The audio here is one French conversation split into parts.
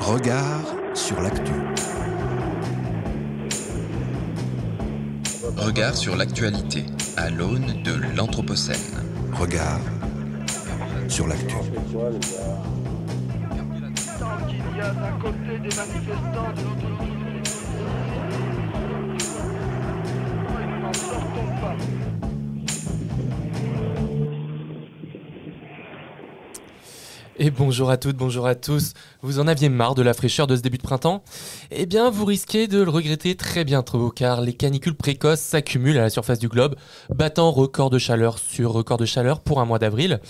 Regard sur l'actu. Regard sur l'actualité à l'aune de l'Anthropocène. Regard sur l'actu. Qu'il y a d'un côté des manifestants, de l'autre et nous n'en sortons pas. Et bonjour à toutes, bonjour à tous. Vous en aviez marre de la fraîcheur de ce début de printemps ? Eh bien, vous risquez de le regretter très bientôt, car les canicules précoces s'accumulent à la surface du globe, battant record de chaleur sur record de chaleur pour un mois d'avril.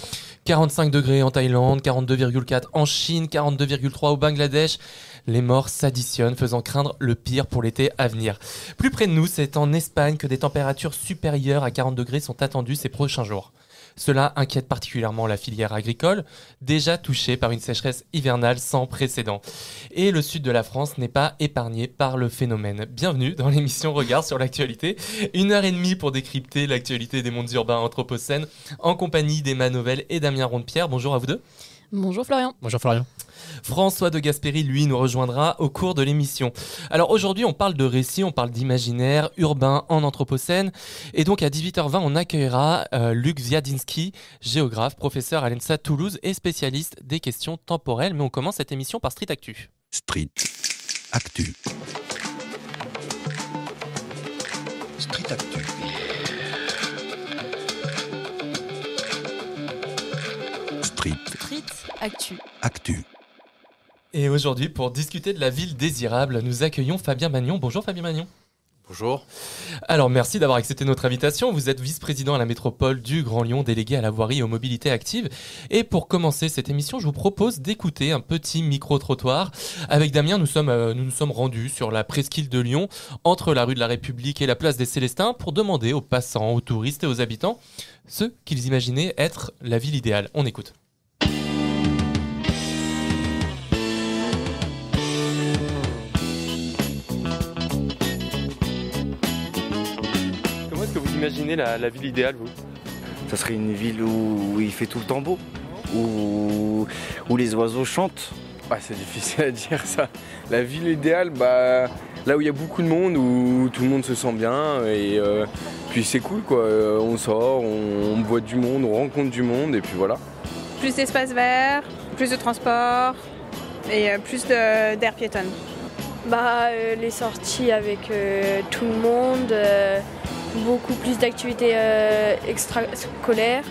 45 degrés en Thaïlande, 42,4 en Chine, 42,3 au Bangladesh. Les morts s'additionnent, faisant craindre le pire pour l'été à venir. Plus près de nous, c'est en Espagne que des températures supérieures à 40 degrés sont attendues ces prochains jours. Cela inquiète particulièrement la filière agricole, déjà touchée par une sécheresse hivernale sans précédent. Et le sud de la France n'est pas épargné par le phénomène. Bienvenue dans l'émission Regard sur l'actualité. 1h30 pour décrypter l'actualité des mondes urbains anthropocènes, en compagnie d'Emma Novelle et Damien Rondepierre. Bonjour à vous deux. Bonjour Florian. Bonjour Florian. François de Gasperi, lui, nous rejoindra au cours de l'émission. Alors aujourd'hui, on parle de récits, on parle d'imaginaire urbain en Anthropocène. Et donc à 18h20, on accueillera Luc Zjadinski, géographe, professeur à l'ENSA Toulouse et spécialiste des questions temporelles. Mais on commence cette émission par Street Actu. Street Actu. Street Actu. Street Actu. Actu. Et aujourd'hui, pour discuter de la ville désirable, nous accueillons Fabien Magnon. Bonjour Fabien Magnon. Bonjour. Alors merci d'avoir accepté notre invitation. Vous êtes vice-président à la métropole du Grand Lyon, délégué à la voirie et aux mobilités actives. Et pour commencer cette émission, je vous propose d'écouter un petit micro-trottoir. Avec Damien, nous nous sommes rendus sur la presqu'île de Lyon, entre la rue de la République et la place des Célestins, pour demander aux passants, aux touristes et aux habitants ce qu'ils imaginaient être la ville idéale. On écoute. Comment est-ce que vous imaginez la ville idéale, vous ? Ça serait une ville où il fait tout le temps beau, où les oiseaux chantent. Ah, c'est difficile à dire ça. La ville idéale, là où il y a beaucoup de monde, où tout le monde se sent bien et puis c'est cool quoi. On sort, on voit du monde, on rencontre du monde et puis voilà. Plus d'espace vert, plus de transport et plus d'air piétonne. Les sorties avec tout le monde, beaucoup plus d'activités extrascolaires.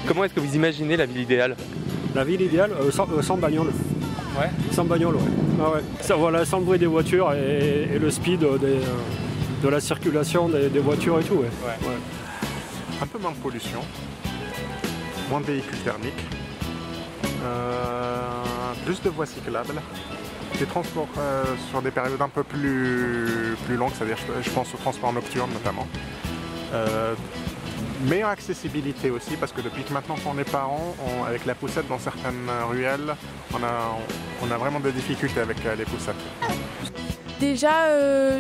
Comment est-ce que vous imaginez la ville idéale ? La ville idéale, sans bagnole. Ouais. Sans bagnole, ouais. Ah ouais. Ça, voilà, sans le bruit des voitures et le speed de la circulation des voitures et tout. Ouais. Ouais. Ouais. Un peu moins de pollution, moins de véhicules thermiques, plus de voies cyclables, des transports sur des périodes un peu plus longues, c'est-à-dire je pense au transport nocturne notamment. Meilleure accessibilité aussi, parce que depuis que maintenant qu'on est parents, avec la poussette dans certaines ruelles, on a vraiment des difficultés avec les poussettes. Déjà,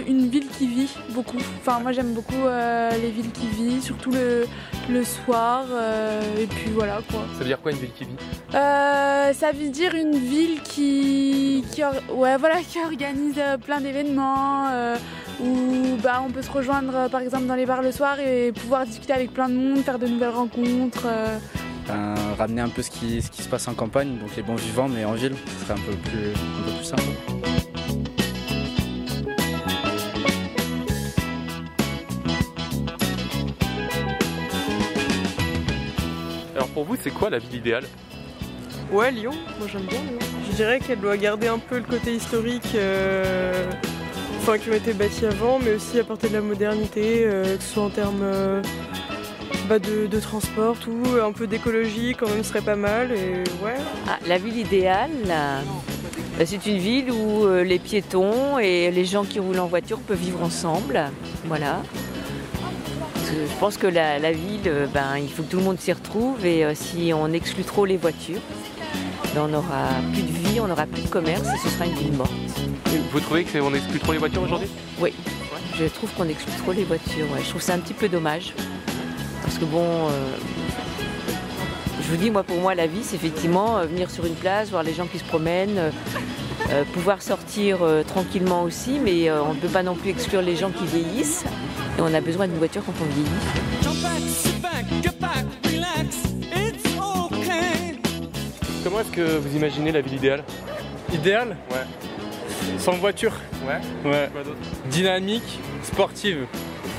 une ville qui vit beaucoup. Enfin, moi j'aime beaucoup les villes qui vivent, surtout le soir. Et puis voilà quoi. Ça veut dire quoi une ville qui vit ? Ça veut dire une ville qui organise plein d'événements, où on peut se rejoindre par exemple dans les bars le soir et pouvoir discuter avec plein de monde, faire de nouvelles rencontres. Ramener un peu ce qui se passe en campagne, donc les bons vivants, mais en ville, ce serait un peu plus simple. Alors pour vous, c'est quoi la ville idéale ? Ouais, Lyon, moi j'aime bien Lyon. Je dirais qu'elle doit garder un peu le côté historique qui ont été bâtis avant, mais aussi apporter de la modernité, que ce soit en termes de transport, tout, un peu d'écologie quand même serait pas mal. Et ouais. La ville idéale, c'est une ville où les piétons et les gens qui roulent en voiture peuvent vivre ensemble. Voilà. Je pense que la ville, il faut que tout le monde s'y retrouve et si on exclut trop les voitures, ben, on n'aura plus de vie, on n'aura plus de commerce et ce sera une ville morte. Vous trouvez qu'on exclut trop les voitures aujourd'hui ? Oui, je trouve qu'on exclut trop les voitures. Ouais. Je trouve ça un petit peu dommage. Parce que bon, je vous dis, pour moi, la vie, c'est effectivement venir sur une place, voir les gens qui se promènent, pouvoir sortir tranquillement aussi, mais on ne peut pas non plus exclure les gens qui vieillissent. Et on a besoin d'une voiture quand on vieillit. Comment est-ce que vous imaginez la ville idéale ? Idéal ? Ouais. Sans voiture. Ouais. Ouais. Quoi d'autre ? Dynamique, sportive.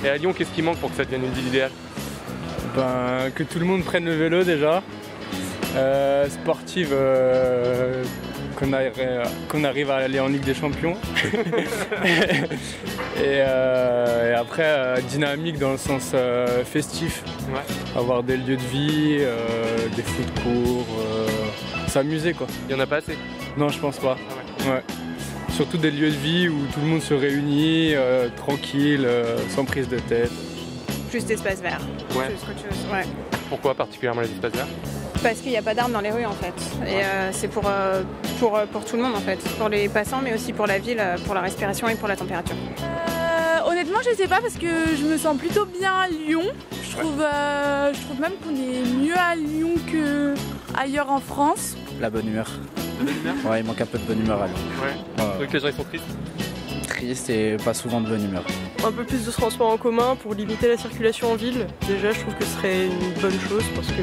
Et à Lyon, qu'est-ce qui manque pour que ça devienne une ville idéale ? Que tout le monde prenne le vélo déjà. Sportive, qu'on arrive à aller en Ligue des Champions. et après, dynamique dans le sens festif. Ouais. Avoir des lieux de vie, des foot courts, s'amuser quoi. Il n'y en a pas assez ? Non, je pense pas. Ah ouais. Ouais. Surtout des lieux de vie où tout le monde se réunit, tranquille, sans prise de tête. Plus d'espace vert. Ouais. Plus qu'autre chose. Ouais. Pourquoi particulièrement les espaces verts ? Parce qu'il n'y a pas d'arbres dans les rues en fait. Et c'est pour tout le monde en fait. Pour les passants mais aussi pour la ville, pour la respiration et pour la température. Honnêtement, je sais pas parce que je me sens plutôt bien à Lyon. Je trouve même qu'on est mieux à Lyon qu'ailleurs en France. La bonne humeur. La bonne humeur ? Ouais, il manque un peu de bonne humeur à Lyon. Ouais. Donc les gens ils sont tristes ? Triste et pas souvent de bonne humeur. Un peu plus de transport en commun pour limiter la circulation en ville. Déjà, je trouve que ce serait une bonne chose parce que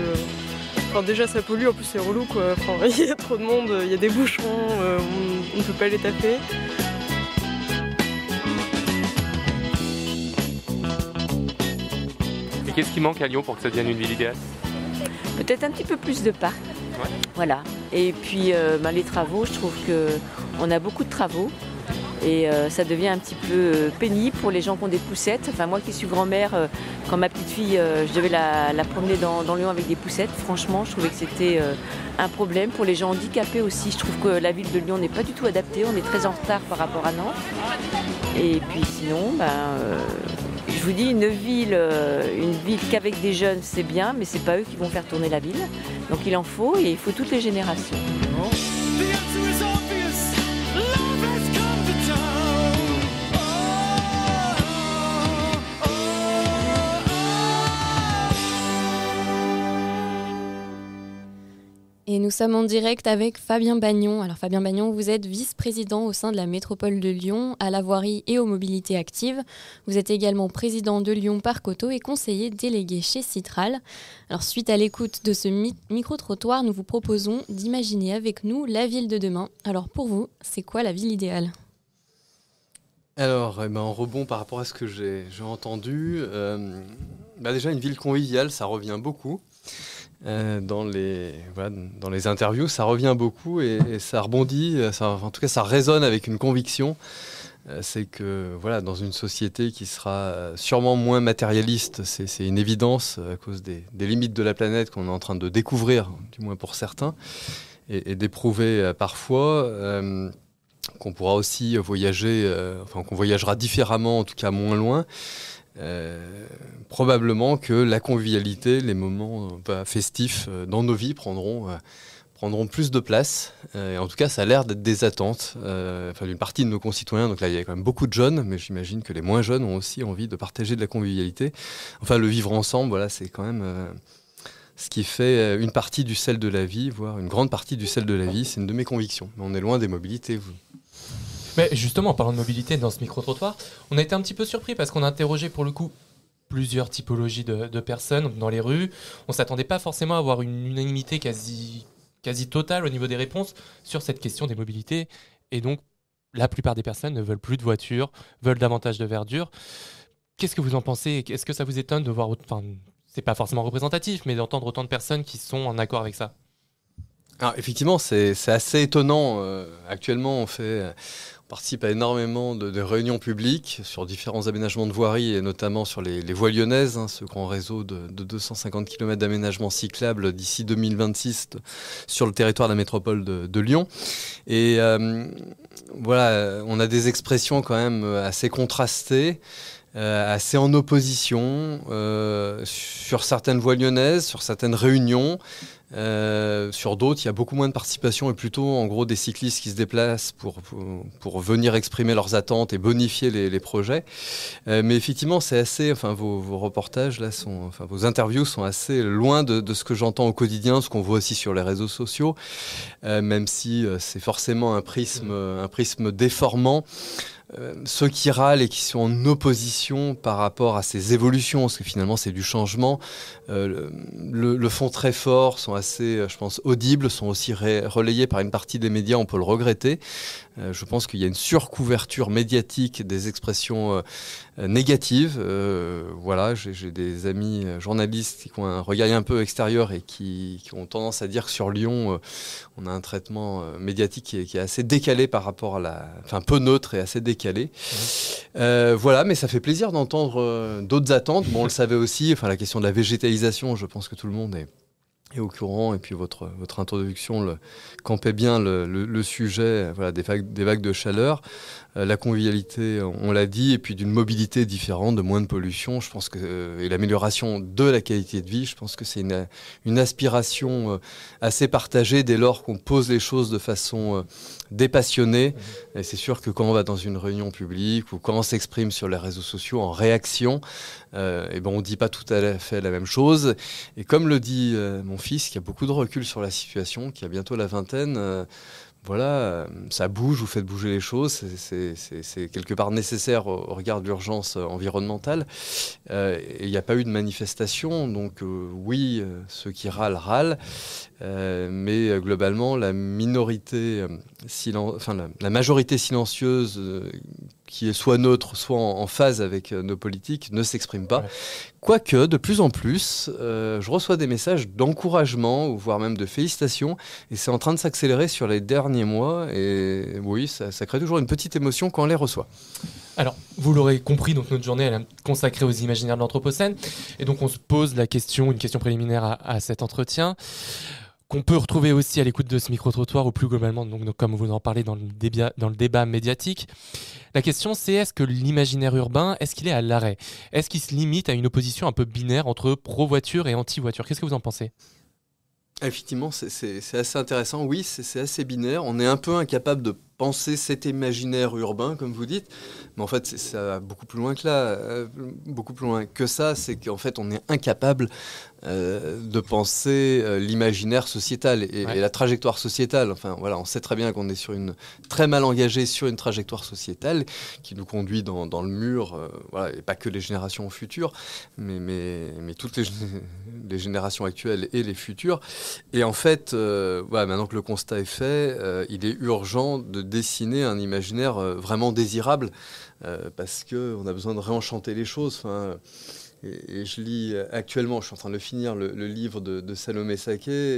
déjà ça pollue, en plus c'est relou quoi. Il y a trop de monde, il y a des bouchons, on ne peut pas les taper. Et qu'est-ce qui manque à Lyon pour que ça devienne une ville idéale ? Peut-être un petit peu plus de parcs. Ouais. Voilà. Et puis les travaux, je trouve qu'on a beaucoup de travaux. Et ça devient un petit peu pénible pour les gens qui ont des poussettes. Enfin, moi qui suis grand-mère, quand ma petite fille, je devais la promener dans Lyon avec des poussettes. Franchement, je trouvais que c'était un problème. Pour les gens handicapés aussi, je trouve que la ville de Lyon n'est pas du tout adaptée. On est très en retard par rapport à Nantes. Et puis sinon, je vous dis, une ville qu'avec des jeunes, c'est bien, mais c'est pas eux qui vont faire tourner la ville. Donc il en faut, et il faut toutes les générations. Et nous sommes en direct avec Fabien Bagnon. Alors Fabien Bagnon, vous êtes vice-président au sein de la métropole de Lyon à la voirie et aux mobilités actives. Vous êtes également président de Lyon Parc Auto et conseiller délégué chez Citral. Alors suite à l'écoute de ce micro-trottoir, nous vous proposons d'imaginer avec nous la ville de demain. Alors pour vous, c'est quoi la ville idéale ? Alors, en rebond par rapport à ce que j'ai entendu, déjà une ville conviviale, ça revient beaucoup. Dans les interviews, ça revient beaucoup et ça rebondit, en tout cas ça résonne avec une conviction, c'est que dans une société qui sera sûrement moins matérialiste, c'est une évidence à cause des limites de la planète qu'on est en train de découvrir, du moins pour certains, et d'éprouver parfois, qu'on pourra aussi voyager, qu'on voyagera différemment, en tout cas moins loin. Probablement que la convivialité, les moments festifs dans nos vies prendront plus de place. Et en tout cas, ça a l'air d'être des attentes d'une partie de nos concitoyens. Donc là, il y a quand même beaucoup de jeunes, mais j'imagine que les moins jeunes ont aussi envie de partager de la convivialité. Enfin, le vivre ensemble, c'est quand même ce qui fait une partie du sel de la vie, voire une grande partie du sel de la vie. C'est une de mes convictions. Mais on est loin des mobilités, vous. Mais justement, en parlant de mobilité dans ce micro-trottoir, on a été un petit peu surpris parce qu'on a interrogé pour le coup plusieurs typologies de personnes dans les rues. On ne s'attendait pas forcément à avoir une unanimité quasi totale au niveau des réponses sur cette question des mobilités. Et donc, la plupart des personnes ne veulent plus de voitures, veulent davantage de verdure. Qu'est-ce que vous en pensez ? Est-ce que ça vous étonne de voir... c'est pas forcément représentatif, mais d'entendre autant de personnes qui sont en accord avec ça ? Alors, effectivement, c'est assez étonnant. Actuellement, on participe à énormément de réunions publiques sur différents aménagements de voiries et notamment sur les voies lyonnaises, ce grand réseau de 250 km d'aménagement cyclable d'ici 2026 sur le territoire de la métropole de Lyon. Et on a des expressions quand même assez contrastées, assez en opposition sur certaines voies lyonnaises, sur certaines réunions. Sur d'autres, il y a beaucoup moins de participation et plutôt en gros des cyclistes qui se déplacent pour venir exprimer leurs attentes et bonifier les projets. Mais effectivement, c'est assez. Enfin, vos reportages là vos interviews sont assez loin de ce que j'entends au quotidien, ce qu'on voit aussi sur les réseaux sociaux, même si c'est forcément un prisme déformant. Ceux qui râlent et qui sont en opposition par rapport à ces évolutions, parce que finalement c'est du changement, le font très fort, sont assez, je pense, audibles, sont aussi relayés par une partie des médias, on peut le regretter. Je pense qu'il y a une surcouverture médiatique des expressions négatives. Voilà, j'ai des amis journalistes qui ont un regard un peu extérieur et qui ont tendance à dire que sur Lyon, on a un traitement médiatique qui est assez décalé par rapport à peu neutre et assez décalé. Voilà, mais ça fait plaisir d'entendre d'autres attentes. Bon, on le savait aussi, la question de la végétalisation, je pense que tout le monde est au courant, et puis votre introduction campait bien le sujet, des vagues de chaleur, la convivialité, on l'a dit, et puis d'une mobilité différente, de moins de pollution. Je pense que et l'amélioration de la qualité de vie, je pense que c'est une aspiration assez partagée dès lors qu'on pose les choses de façon dépassionnée. Et c'est sûr que quand on va dans une réunion publique ou quand on s'exprime sur les réseaux sociaux en réaction, on dit pas tout à fait la même chose. Et comme le dit mon fils, qui a beaucoup de recul sur la situation, qui a bientôt la vingtaine, ça bouge, vous faites bouger les choses, c'est quelque part nécessaire au regard de l'urgence environnementale. Et il n'y a pas eu de manifestation, donc oui, ceux qui râlent, mais globalement, la majorité silencieuse qui est soit neutre, soit en phase avec nos politiques, ne s'exprime pas. Ouais. Quoique, de plus en plus, je reçois des messages d'encouragement, voire même de félicitations, et c'est en train de s'accélérer sur les derniers mois, et oui, ça crée toujours une petite émotion quand on les reçoit. Alors, vous l'aurez compris, donc notre journée elle est consacrée aux imaginaires de l'Anthropocène, et donc on se pose une question préliminaire à cet entretien, qu'on peut retrouver aussi à l'écoute de ce micro-trottoir ou plus globalement, donc comme vous en parlez dans le débat médiatique. La question c'est, est-ce que l'imaginaire urbain, est-ce qu'il est à l'arrêt ? Est-ce qu'il se limite à une opposition un peu binaire entre pro-voiture et anti-voiture ? Qu'est-ce que vous en pensez ? Effectivement, c'est assez intéressant. Oui, c'est assez binaire. On est un peu incapable de penser cet imaginaire urbain, comme vous dites. Mais en fait, ça va beaucoup plus loin que là. Beaucoup plus loin que ça, c'est qu'en fait, on est incapable de penser l'imaginaire sociétal et la trajectoire sociétale. Enfin, voilà, on sait très bien qu'on est très mal engagé sur une trajectoire sociétale qui nous conduit dans le mur, et pas que les générations futures, mais toutes les générations actuelles et les futures. Et en fait, maintenant que le constat est fait, il est urgent de dessiner un imaginaire vraiment désirable parce qu'on a besoin de réenchanter les choses. Et je lis actuellement, je suis en train de finir le livre de Salomé Saké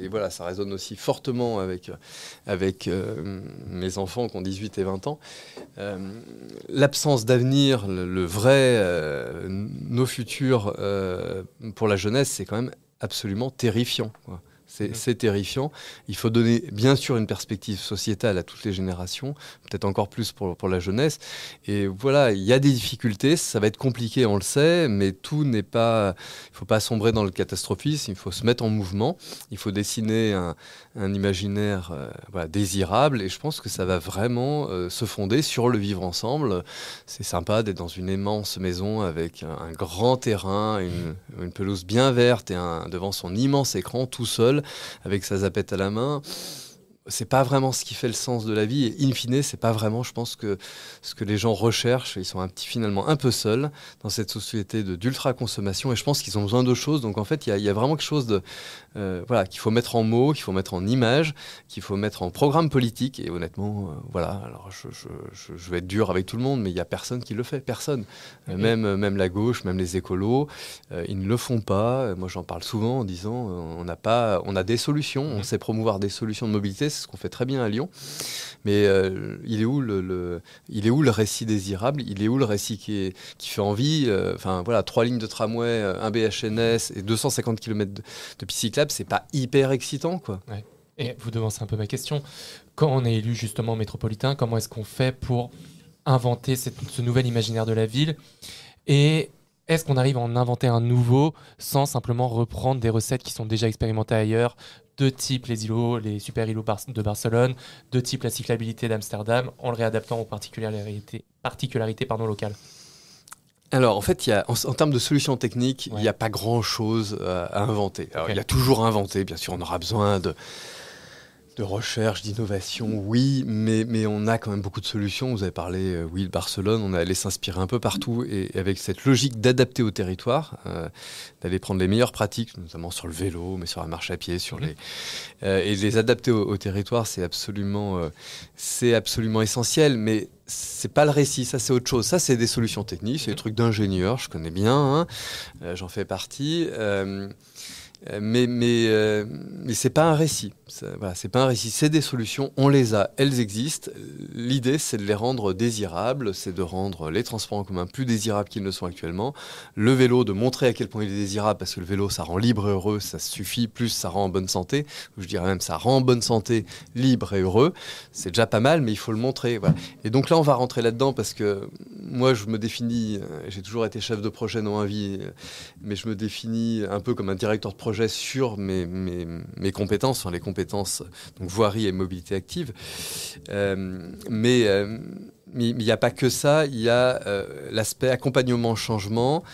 et voilà, ça résonne aussi fortement avec mes enfants qui ont 18 et 20 ans. L'absence d'avenir, le vrai, nos futurs pour la jeunesse, c'est quand même absolument terrifiant, quoi. C'est terrifiant. Il faut donner, bien sûr, une perspective sociétale à toutes les générations, peut-être encore plus pour la jeunesse. Et voilà, il y a des difficultés, ça va être compliqué, on le sait, mais tout n'est pas... Il ne faut pas sombrer dans le catastrophisme, il faut se mettre en mouvement, il faut dessiner un imaginaire désirable, et je pense que ça va vraiment se fonder sur le vivre ensemble. C'est sympa d'être dans une immense maison avec un grand terrain, une pelouse bien verte et devant son immense écran, tout seul, avec sa zapette à la main. C'est pas vraiment ce qui fait le sens de la vie, et in fine, c'est pas vraiment, je pense, que ce que les gens recherchent. Ils sont finalement un peu seuls dans cette société d'ultra-consommation, et je pense qu'ils ont besoin de choses. Donc en fait, il y a vraiment quelque chose qu'il faut mettre en mots, qu'il faut mettre en images, qu'il faut mettre en programme politique. Et honnêtement, alors je vais être dur avec tout le monde, mais il y a personne qui le fait, personne. Même la gauche, même les écolos, ils ne le font pas. Moi, j'en parle souvent en disant, on a des solutions, on sait promouvoir des solutions de mobilité. C'est ce qu'on fait très bien à Lyon, mais il est où le récit désirable ? Il est où le récit qui fait envie ? 3 lignes de tramway, un BHNS et 250 km de piste cyclable, c'est pas hyper excitant, quoi. Ouais. Et vous devancez un peu ma question. Quand on est élu justement métropolitain, comment est-ce qu'on fait pour inventer ce nouvel imaginaire de la ville ? Et est-ce qu'on arrive à en inventer un nouveau sans simplement reprendre des recettes qui sont déjà expérimentées ailleurs, de type les super îlots de Barcelone, de type la cyclabilité d'Amsterdam, en le réadaptant aux particularités locales? Alors, en fait, en termes de solutions techniques, il n'y a pas grand-chose à inventer. Alors, il y a toujours à inventer, bien sûr, on aura besoin de recherche, d'innovation, oui, mais on a quand même beaucoup de solutions. Vous avez parlé, de Barcelone, on est allé s'inspirer un peu partout, et avec cette logique d'adapter au territoire, d'aller prendre les meilleures pratiques, notamment sur le vélo, mais sur la marche à pied, et les adapter au territoire, c'est absolument essentiel, mais c'est pas le récit, ça c'est autre chose. Ça c'est des solutions techniques, c'est des trucs d'ingénieurs, je connais bien, j'en fais partie. Mais c'est pas un récit. C'est pas un récit. C'est des solutions. On les a. Elles existent. L'idée, c'est de les rendre désirables. C'est de rendre les transports en commun plus désirables qu'ils ne sont actuellement. Le vélo, de montrer à quel point il est désirable, parce que le vélo, ça rend libre et heureux. Ça suffit. Plus, ça rend en bonne santé. Je dirais même, ça rend en bonne santé, libre et heureux. C'est déjà pas mal, mais il faut le montrer. Voilà. Et donc là, on va rentrer là-dedans parce que moi, je me définis. J'ai toujours été chef de projet dans ma vie, mais je me définis un peu comme un directeur de projet sur mes compétences, les compétences donc voirie et mobilité active. Mais il n'y a pas que ça, il y a l'aspect accompagnement, changement,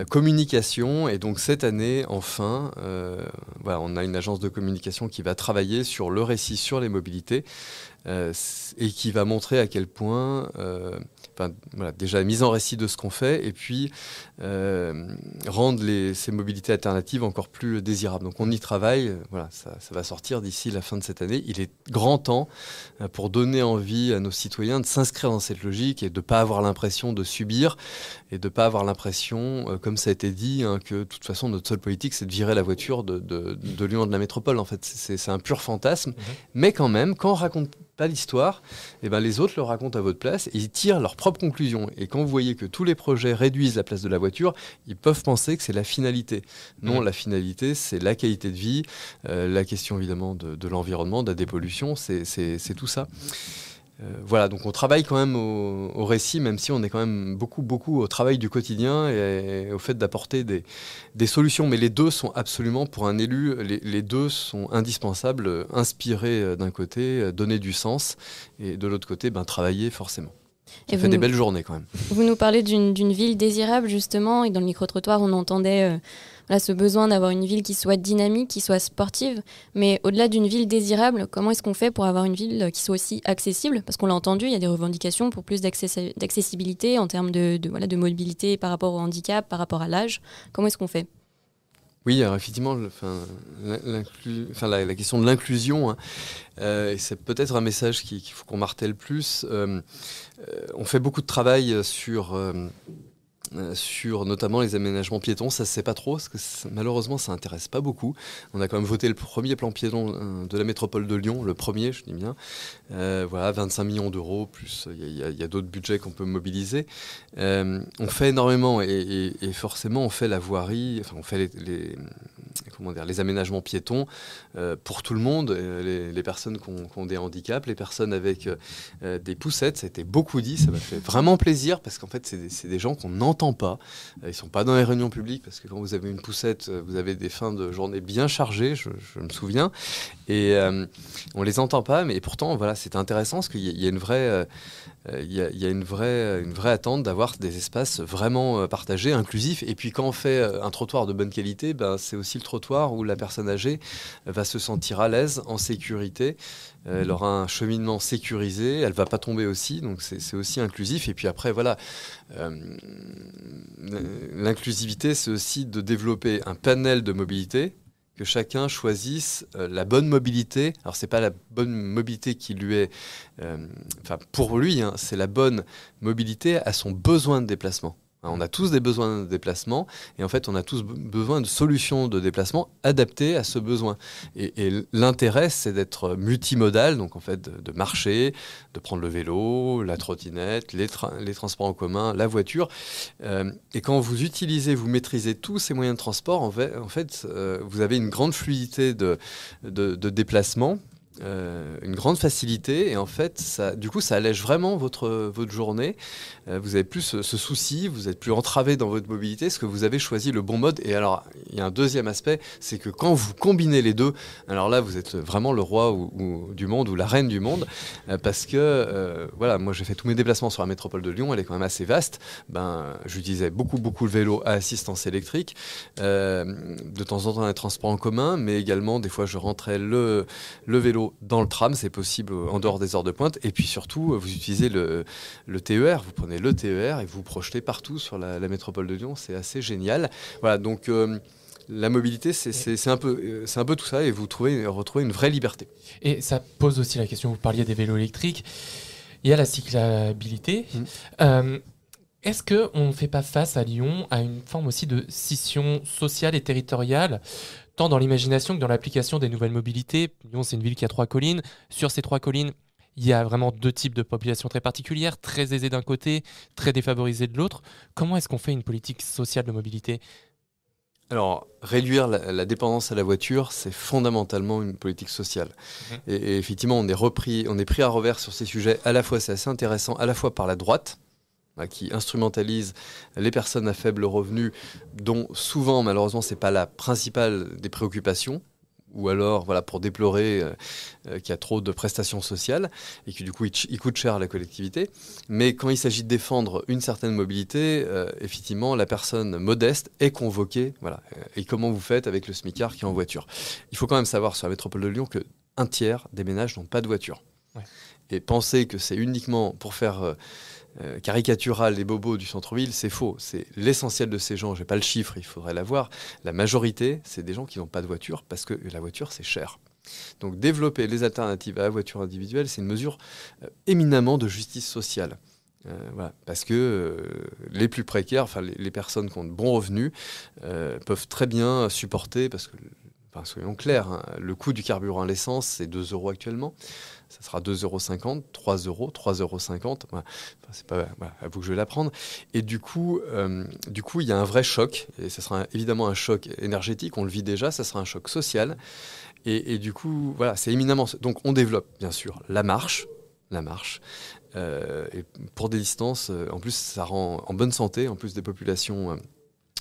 communication. Et donc cette année, enfin, on a une agence de communication qui va travailler sur le récit sur les mobilités et qui va montrer à quel point... déjà mise en récit de ce qu'on fait, et puis rendre ces mobilités alternatives encore plus désirables. Donc on y travaille, ça va sortir d'ici la fin de cette année. Il est grand temps pour donner envie à nos citoyens de s'inscrire dans cette logique et de ne pas avoir l'impression de subir, et de ne pas avoir l'impression, comme ça a été dit, que de toute façon notre seule politique c'est de virer la voiture de Lyon, de la métropole. En fait, c'est un pur fantasme, mais quand même, quand on raconte pas l'histoire, les autres le racontent à votre place et ils tirent leurs propres conclusions. Et quand vous voyez que tous les projets réduisent la place de la voiture, ils peuvent penser que c'est la finalité. Non, la finalité, c'est la qualité de vie, la question évidemment de l'environnement, de la dépollution, c'est tout ça. Donc on travaille quand même au récit, même si on est quand même beaucoup au travail du quotidien et au fait d'apporter des solutions. Mais les deux sont absolument, pour un élu, les deux sont indispensables. Inspirer d'un côté, donner du sens, et de l'autre côté, travailler forcément. Ça fait des belles journées quand même. Vous nous parlez d'une ville désirable justement, et dans le micro-trottoir on entendait ce besoin d'avoir une ville qui soit dynamique, qui soit sportive. Mais au-delà d'une ville désirable, comment est-ce qu'on fait pour avoir une ville qui soit aussi accessible? Parce qu'on l'a entendu, il y a des revendications pour plus d'accessibilité en termes de mobilité par rapport au handicap, par rapport à l'âge. Comment est-ce qu'on fait? Oui, alors effectivement, la question de l'inclusion, c'est peut-être un message qu'il faut qu'on martèle plus. On fait beaucoup de travail sur notamment les aménagements piétons. Ça se sait pas trop, parce que malheureusement ça intéresse pas beaucoup. On a quand même voté le premier plan piéton de la métropole de Lyon, le premier, je dis bien. 25 millions d'euros, plus il y a d'autres budgets qu'on peut mobiliser. On fait énormément, et forcément on fait la voirie, on fait les aménagements piétons pour tout le monde, les personnes qui ont des handicaps, les personnes avec des poussettes. Ça a été beaucoup dit, ça m'a fait vraiment plaisir, parce qu'en fait c'est des gens qu'on n'entend pas. Ils ne sont pas dans les réunions publiques, parce que quand vous avez une poussette, vous avez des fins de journée bien chargées, je me souviens, et on les entend pas, mais pourtant c'est intéressant, parce qu'il y a une vraie attente d'avoir des espaces vraiment partagés, inclusifs. Et puis quand on fait un trottoir de bonne qualité, c'est aussi le trottoir où la personne âgée va se sentir à l'aise, en sécurité. Elle aura un cheminement sécurisé, elle ne va pas tomber aussi, donc c'est aussi inclusif. Et puis après, l'inclusivité, c'est aussi de développer un panel de mobilité, que chacun choisisse la bonne mobilité. Alors c'est pas la bonne mobilité qui lui est, pour lui, c'est la bonne mobilité à son besoin de déplacement. On a tous des besoins de déplacement, et en fait on a tous besoin de solutions de déplacement adaptées à ce besoin. Et l'intérêt, c'est d'être multimodal, donc en fait de marcher, de prendre le vélo, la trottinette, les transports en commun, la voiture. Et quand vous maîtrisez tous ces moyens de transport, en fait vous avez une grande fluidité de déplacement. une grande facilité et en fait, ça allège vraiment votre journée. Vous avez plus ce souci, vous êtes plus entravé dans votre mobilité, parce que vous avez choisi le bon mode. Et alors, il y a un deuxième aspect, c'est que quand vous combinez les deux, alors là, vous êtes vraiment le roi du monde ou la reine du monde, parce que voilà, moi j'ai fait tous mes déplacements sur la métropole de Lyon, elle est quand même assez vaste. J'utilisais beaucoup le vélo à assistance électrique, de temps en temps les transports en commun, mais également des fois je rentrais le vélo dans le tram, c'est possible en dehors des heures de pointe. Et puis surtout, vous utilisez le TER, vous prenez le TER et vous projetez partout sur la métropole de Lyon, c'est assez génial. Voilà, donc la mobilité, c'est un peu tout ça et vous retrouvez une vraie liberté. Et ça pose aussi la question, vous parliez des vélos électriques, il y a la cyclabilité. Est-ce qu'on ne fait pas face à Lyon à une forme aussi de scission sociale et territoriale, tant dans l'imagination que dans l'application des nouvelles mobilités? Lyon, c'est une ville qui a 3 collines. Sur ces 3 collines, il y a vraiment 2 types de populations très particulières, très aisées d'un côté, très défavorisées de l'autre. Comment est-ce qu'on fait une politique sociale de mobilité ? Alors, réduire la dépendance à la voiture, c'est fondamentalement une politique sociale. Et effectivement, on est pris à revers sur ces sujets. À la fois, c'est assez intéressant, à la fois par la droite, qui instrumentalise les personnes à faible revenu, dont souvent, malheureusement, ce n'est pas la principale des préoccupations, ou alors pour déplorer qu'il y a trop de prestations sociales, et que du coup, il coûte cher à la collectivité. Mais quand il s'agit de défendre une certaine mobilité, effectivement, la personne modeste est convoquée. Et comment vous faites avec le smicard qui est en voiture ? Il faut quand même savoir sur la métropole de Lyon qu'un tiers des ménages n'ont pas de voiture. Ouais. Et penser que c'est uniquement pour faire... caricatural les bobos du centre-ville, c'est faux. C'est l'essentiel de ces gens, j'ai pas le chiffre, il faudrait l'avoir. La majorité, c'est des gens qui n'ont pas de voiture parce que la voiture, c'est cher. Donc développer les alternatives à la voiture individuelle, c'est une mesure éminemment de justice sociale. Parce que les plus précaires, les personnes qui ont de bons revenus, peuvent très bien supporter, parce que soyons clairs, le coût du carburant à l'essence, c'est 2 € actuellement. Ça sera 2,50 €, 3 €, 3,50 €. C'est pas à vous que je vais l'apprendre. Et du coup, il y a un vrai choc. Et ça sera évidemment un choc énergétique. On le vit déjà. Ça sera un choc social. Et du coup, c'est éminemment... Donc, on développe, bien sûr, la marche. Et pour des distances, en plus, ça rend en bonne santé. En plus des populations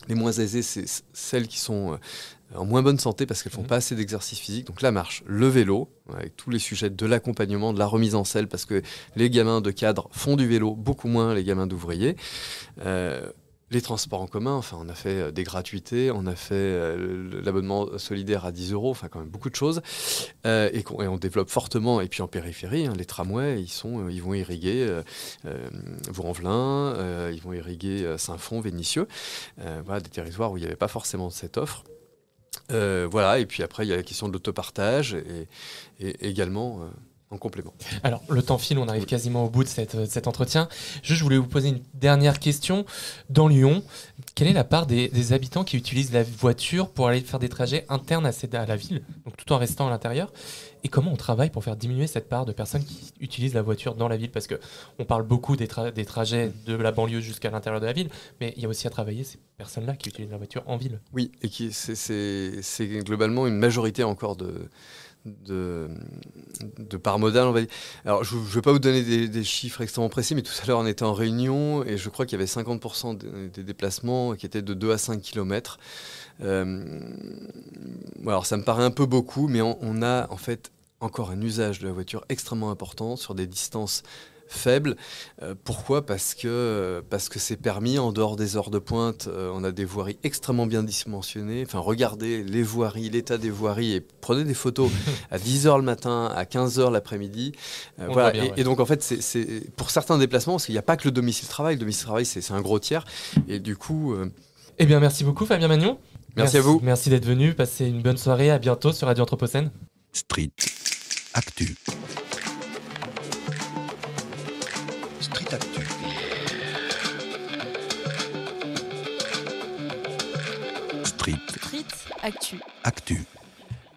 les moins aisées, c'est celles qui sont... en moins bonne santé parce qu'elles ne font pas assez d'exercice physique. Donc la marche, le vélo, avec tous les sujets de l'accompagnement, de la remise en selle, parce que les gamins de cadre font du vélo, beaucoup moins les gamins d'ouvriers. Les transports en commun, on a fait des gratuités, on a fait l'abonnement solidaire à 10 €, quand même beaucoup de choses. Et on développe fortement, et puis en périphérie, les tramways, ils vont irriguer Vaux-en-Velin, ils vont irriguer Saint-Fond, Vénissieux, des territoires où il n'y avait pas forcément cette offre. Et puis après, il y a la question de l'autopartage et également en complément. Alors, le temps file, on arrive quasiment au bout de cet entretien. Je voulais vous poser une dernière question. Dans Lyon, quelle est la part des habitants qui utilisent la voiture pour aller faire des trajets internes à la ville, donc tout en restant à l'intérieur ? Et comment on travaille pour faire diminuer cette part de personnes qui utilisent la voiture dans la ville ? Parce qu'on parle beaucoup des trajets de la banlieue jusqu'à l'intérieur de la ville, mais il y a aussi à travailler ces personnes-là qui utilisent la voiture en ville. Oui, et c'est globalement une majorité encore de part modale, on va dire. Alors, je ne vais pas vous donner des chiffres extrêmement précis, mais tout à l'heure, on était en réunion et je crois qu'il y avait 50% des déplacements qui étaient de 2 à 5 km. Alors, ça me paraît un peu beaucoup, mais on a en fait encore un usage de la voiture extrêmement important sur des distances faible. Pourquoi ? Parce que c'est permis en dehors des heures de pointe. On a des voiries extrêmement bien dimensionnées. Regardez les voiries, l'état des voiries et prenez des photos à 10h le matin, à 15h l'après-midi. Et donc en fait, c'est pour certains déplacements, parce qu'il n'y a pas que le domicile-travail. Le domicile-travail, c'est un gros tiers. Et du coup... Eh bien, merci beaucoup Fabien Magnon. Merci à vous. Merci d'être venu. Passez une bonne soirée. À bientôt sur Radio Anthropocène. Street Actu. Street Actu. Street Actu. Actu.